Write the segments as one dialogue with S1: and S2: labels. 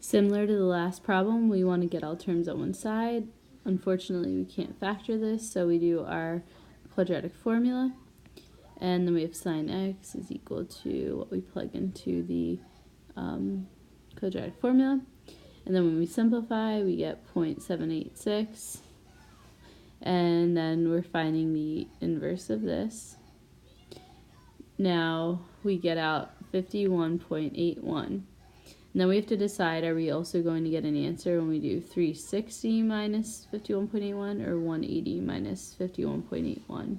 S1: Similar to the last problem, we want to get all terms on one side. Unfortunately, we can't factor this, so we do our quadratic formula. And then we have sine x is equal to what we plug into the quadratic formula. And then when we simplify, we get 0.786. And then we're finding the inverse of this. Now we get out 51.81. And then we have to decide, are we also going to get an answer when we do 360 minus 51.81 or 180 minus 51.81?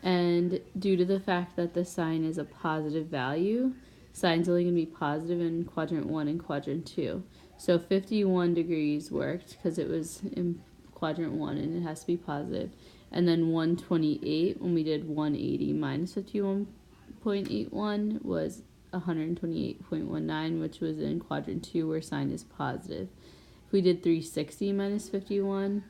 S1: And due to the fact that the sign is a positive value, sine's only going to be positive in quadrant 1 and quadrant 2. So 51 degrees worked because it was in quadrant 1 and it has to be positive. And then 128, when we did 180 minus 51.81, was 128.19, which was in quadrant 2 where sine is positive. If we did 360 minus 51,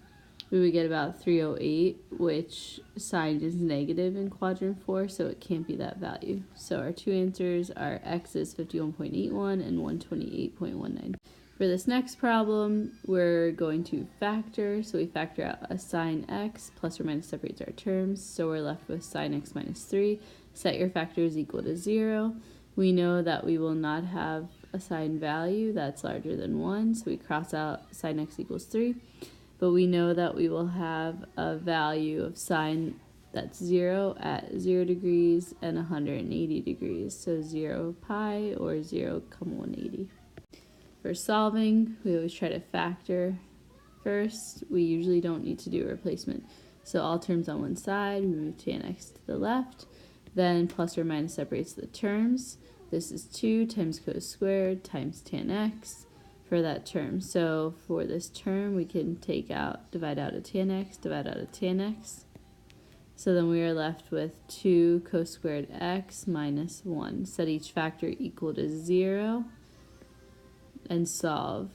S1: we would get about 308, which sine is negative in quadrant 4, so it can't be that value. So our two answers are x is 51.81 and 128.19. For this next problem, we're going to factor. So we factor out a sine x, plus or minus separates our terms. So we're left with sine x minus 3. Set your factors equal to 0. We know that we will not have a sine value that's larger than 1, so we cross out sine x equals 3. But we know that we will have a value of sine that's 0 at 0 degrees and 180 degrees. So 0 pi or 0, 180. For solving, we always try to factor first. We usually don't need to do a replacement. So all terms on one side, we move tan x to the left. Then plus or minus separates the terms. This is 2 times cos squared times tan x for that term. So for this term, we can divide out a tan x, divide out a tan x. So then we are left with 2 cos squared x minus 1. Set each factor equal to 0 and solve.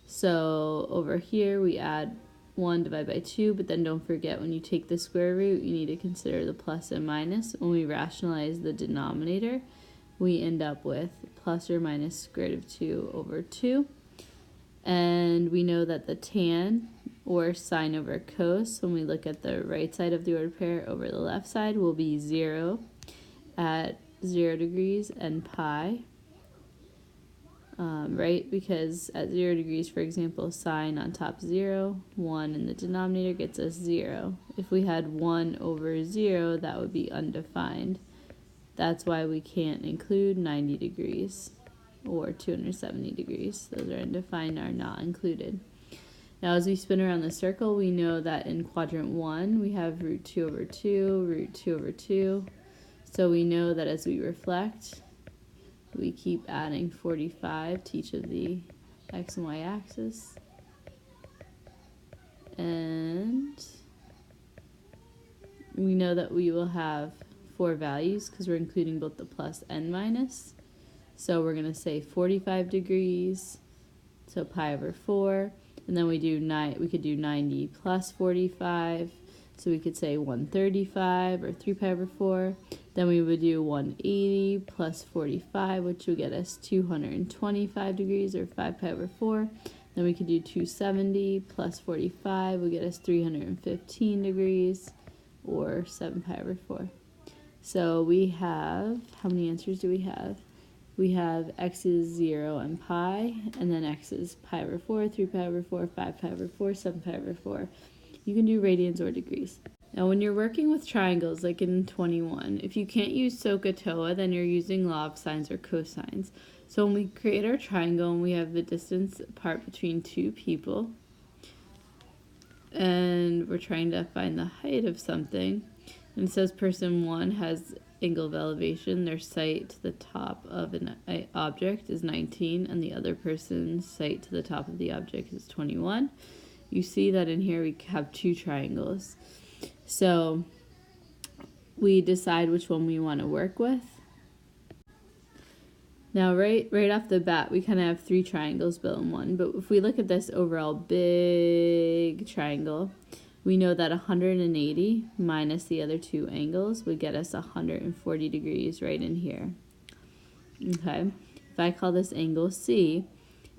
S1: So over here, we add 1 divided by 2, but then don't forget when you take the square root, you need to consider the plus and minus. When we rationalize the denominator, we end up with plus or minus square root of 2 over 2. And we know that the tan, or sine over cos, when we look at the right side of the ordered pair over the left side, will be 0 at 0 degrees and pi. Right? Because at 0 degrees, for example, sine on top 0, 1 in the denominator gets us 0. If we had 1 over 0, that would be undefined. That's why we can't include 90 degrees or 270 degrees. Those are undefined, are not included. Now as we spin around the circle, we know that in quadrant 1, we have root 2 over 2, root 2 over 2. So we know that as we reflect, we keep adding 45 to each of the x and y axis. And we know that we will have 4 values because we're including both the plus and minus. So we're going to say 45 degrees, so pi over 4. And then we could do 90 plus 45. So we could say 135 or 3 pi over 4. Then we would do 180 plus 45, which would get us 225 degrees or 5 pi over 4. Then we could do 270 plus 45 would get us 315 degrees or 7 pi over 4. So we have, how many answers do we have? We have x is 0 and pi, and then x is pi over 4, 3 pi over 4, 5 pi over 4, 7 pi over 4. You can do radians or degrees. Now when you're working with triangles, like in 21, if you can't use SOHCAHTOA, then you're using law of sines or cosines. So when we create our triangle and we have the distance apart between two people, and we're trying to find the height of something, and it says person 1 has angle of elevation, their sight to the top of an object is 19, and the other person's sight to the top of the object is 21. You see that in here we have two triangles. So we decide which one we want to work with. Now right off the bat, we kind of have 3 triangles built in one, but if we look at this overall big triangle, we know that 180 minus the other 2 angles would get us 140 degrees right in here. Okay, if I call this angle C,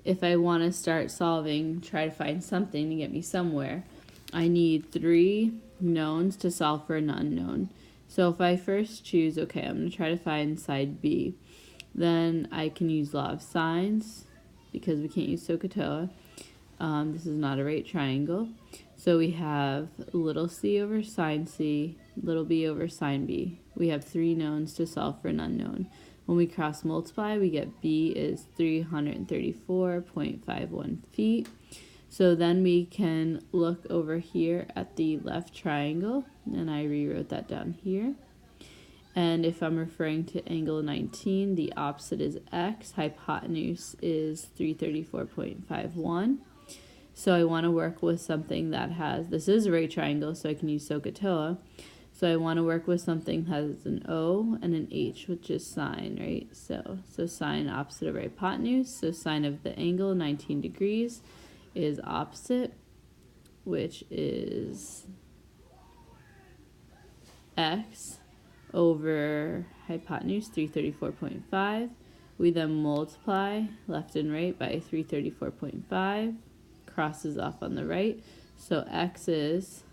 S1: if I want to start solving, try to find something to get me somewhere, I need 3 knowns to solve for an unknown. So if I first choose, okay, I'm going to try to find side B, then I can use law of sines because we can't use SOHCAHTOA. This is not a right triangle. So we have little c over sine C, little b over sine B. We have 3 knowns to solve for an unknown. When we cross multiply, we get b is 334.51 feet. So then we can look over here at the left triangle, and I rewrote that down here. And if I'm referring to angle 19, the opposite is x, hypotenuse is 334.51. So I want to work with something that has, this is a right triangle, so I can use SOHCAHTOA. So I want to work with something that has an O and an H, which is sine, right? So sine opposite of hypotenuse. So sine of the angle, 19 degrees, is opposite, which is x over hypotenuse, 334.5. We then multiply left and right by 334.5, crosses off on the right. So x is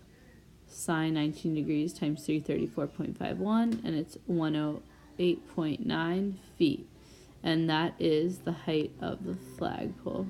S1: sine 19 degrees times 334.51, and it's 108.9 feet. And that is the height of the flagpole.